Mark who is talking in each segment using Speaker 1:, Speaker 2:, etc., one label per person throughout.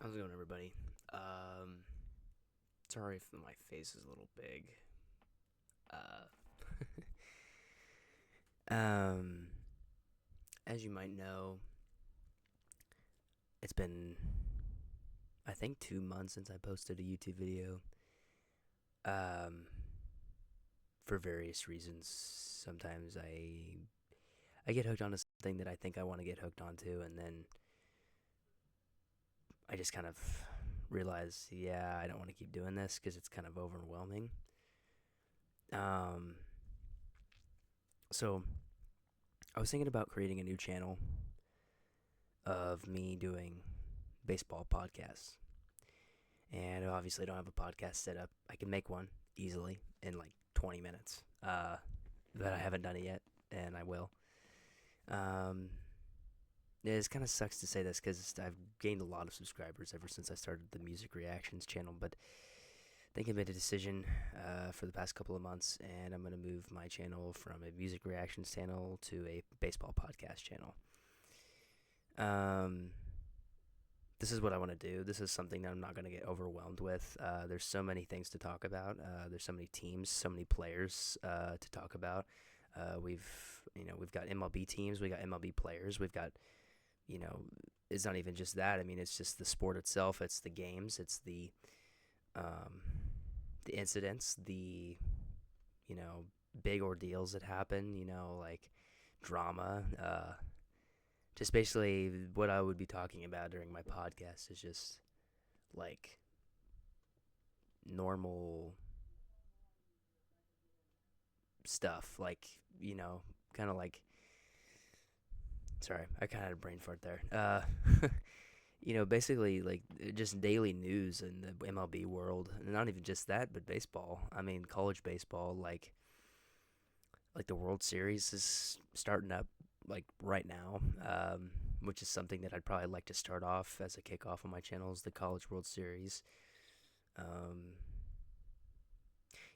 Speaker 1: How's it going, everybody? Um, Sorry if my face is a little big. Uh, um, as you might know, it's been, I think, 2 months since I posted a YouTube video. Um, for various reasons, sometimes I get hooked onto something that I think I want to get hooked onto, and then I just kind of realize, yeah, I don't want to keep doing this because it's kind of overwhelming. Um, so I was thinking about creating a new channel of me doing baseball podcasts. And I obviously don't have a podcast set up. I can make one easily in like 20 minutes. But I haven't done it yet, and I will. Um, it kind of sucks to say this because I've gained a lot of subscribers ever since I started the music reactions channel. But I think I made a decision for the past couple of months, and I'm going to move my channel from a music reactions channel to a baseball podcast channel. Um, this is what I want to do. This is something that I'm not going to get overwhelmed with. There's so many things to talk about. There's so many teams, so many players to talk about. We've got MLB teams, we got MLB players, we've got, you know, it's not even just that. I mean, it's just the sport itself. It's the games. It's um, the incidents, the you know big ordeals that happen. Like drama. Just basically what I would be talking about during my podcast is just like normal stuff, like kind of like. Sorry, I kind of had a brain fart there. Basically like just daily news in the MLB world, and not even just that, but baseball. I mean, college baseball, like the World Series is starting up like right now, which is something that I'd probably like to start off as a kickoff on my channel is the College World Series. Um,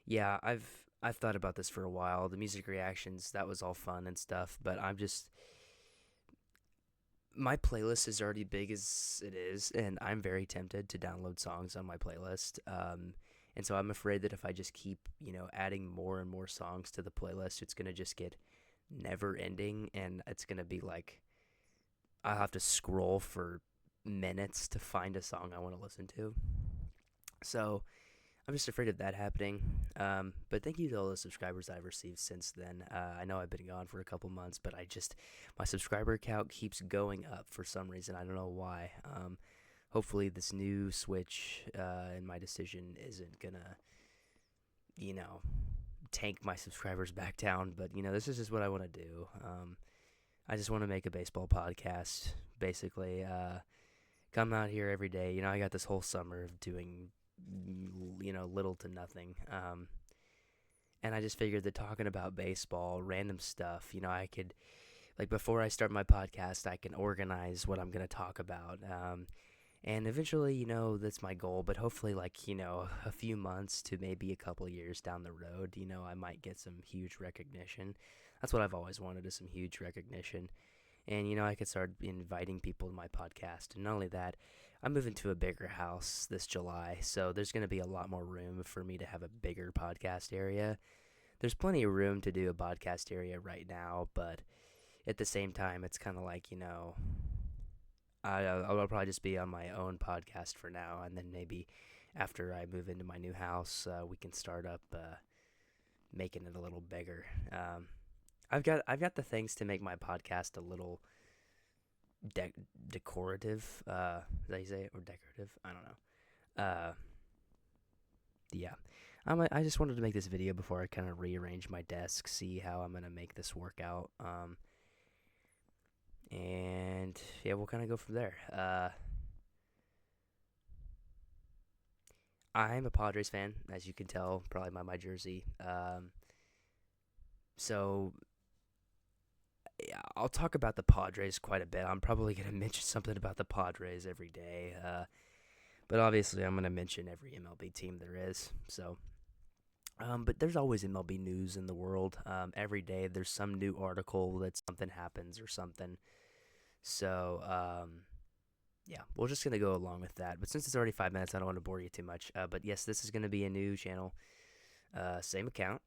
Speaker 1: yeah, I've thought about this for a while. The music reactions, that was all fun and stuff, but my playlist is already big as it is, and I'm very tempted to download songs on my playlist. And so I'm afraid that if I just keep, adding more and more songs to the playlist, it's gonna just get never ending, and it's gonna be like I'll have to scroll for minutes to find a song I want to listen to. So I'm just afraid of that happening. But thank you to all the subscribers I've received since then. I know I've been gone for a couple months, but my subscriber count keeps going up for some reason. I don't know why. Hopefully, this new switch in my decision isn't gonna, you know, tank my subscribers back down. But this is just what I want to do. I just want to make a baseball podcast, basically. Come out here every day. I got this whole summer of doing little to nothing. And I just figured that talking about baseball, random stuff, I could, like, before I start my podcast, I can organize what I'm going to talk about. And eventually, that's my goal, but hopefully, like, a few months to maybe a couple years down the road, I might get some huge recognition. That's what I've always wanted, is some huge recognition. And I could start inviting people to my podcast. And not only that, I'm moving to a bigger house this July, so there's going to be a lot more room for me to have a bigger podcast area. There's plenty of room to do a podcast area right now, but at the same time, it's kind of like, I'll probably just be on my own podcast for now, and then maybe after I move into my new house, we can start up making it a little bigger. I've got the things to make my podcast a little decorative. Is that you say it? Or decorative? I don't know. Yeah. I just wanted to make this video before I kind of rearrange my desk, see how I'm gonna make this work out. And yeah, we'll kind of go from there. I'm a Padres fan, as you can tell, probably by my jersey. So yeah, I'll talk about the Padres quite a bit. I'm probably gonna mention something about the Padres every day. But obviously, I'm gonna mention every MLB team there is. So, but there's always MLB news in the world. Every day there's some new article that something happens or something. So, yeah, we're just gonna go along with that. But since it's already 5 minutes, I don't want to bore you too much. But yes, this is gonna be a new channel. Same account,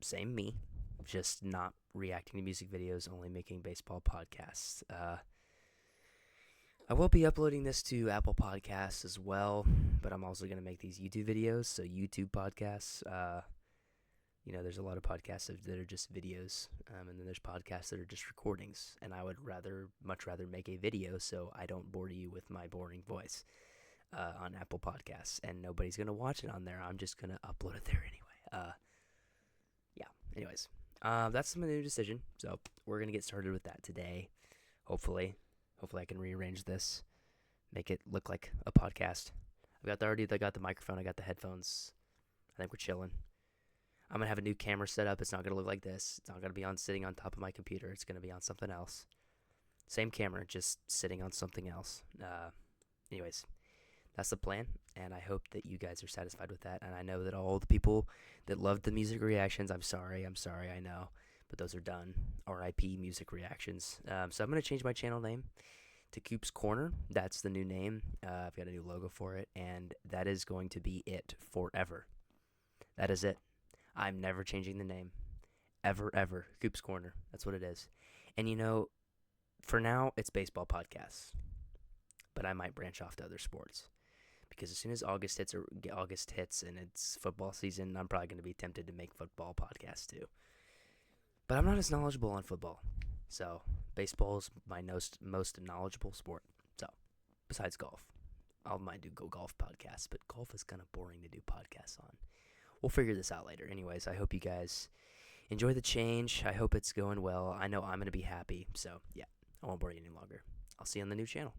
Speaker 1: same me, just not reacting to music videos, only making baseball podcasts. I will be uploading this to Apple Podcasts as well, but I'm also going to make these YouTube videos, so YouTube podcasts. There's a lot of podcasts that are just videos, and then there's podcasts that are just recordings, and I would much rather make a video so I don't bore you with my boring voice on Apple Podcasts, and nobody's going to watch it on there. I'm just going to upload it there anyway. Yeah, anyways, that's my new decision, so we're going to get started with that today, hopefully. Hopefully I can rearrange this, make it look like a podcast. I got the microphone, I got the headphones. I think we're chilling. I'm going to have a new camera set up. It's not going to look like this. It's not going to be sitting on top of my computer. It's going to be on something else. Same camera, just sitting on something else. Anyways, that's the plan, and I hope that you guys are satisfied with that. And I know that all the people that loved the music reactions, I'm sorry, I know. But those are done. R.I.P. music reactions. So I'm going to change my channel name to Coop's Corner. That's the new name. I've got a new logo for it, and that is going to be it forever. That is it. I'm never changing the name. Ever. Coop's Corner. That's what it is. And for now, it's baseball podcasts. But I might branch off to other sports. Because as soon as August hits and it's football season, I'm probably going to be tempted to make football podcasts too. But I'm not as knowledgeable on football. So, baseball is my most knowledgeable sport. So, besides golf. I might do golf podcasts, but golf is kind of boring to do podcasts on. We'll figure this out later. Anyways, I hope you guys enjoy the change. I hope it's going well. I know I'm going to be happy. So, yeah, I won't bore you any longer. I'll see you on the new channel.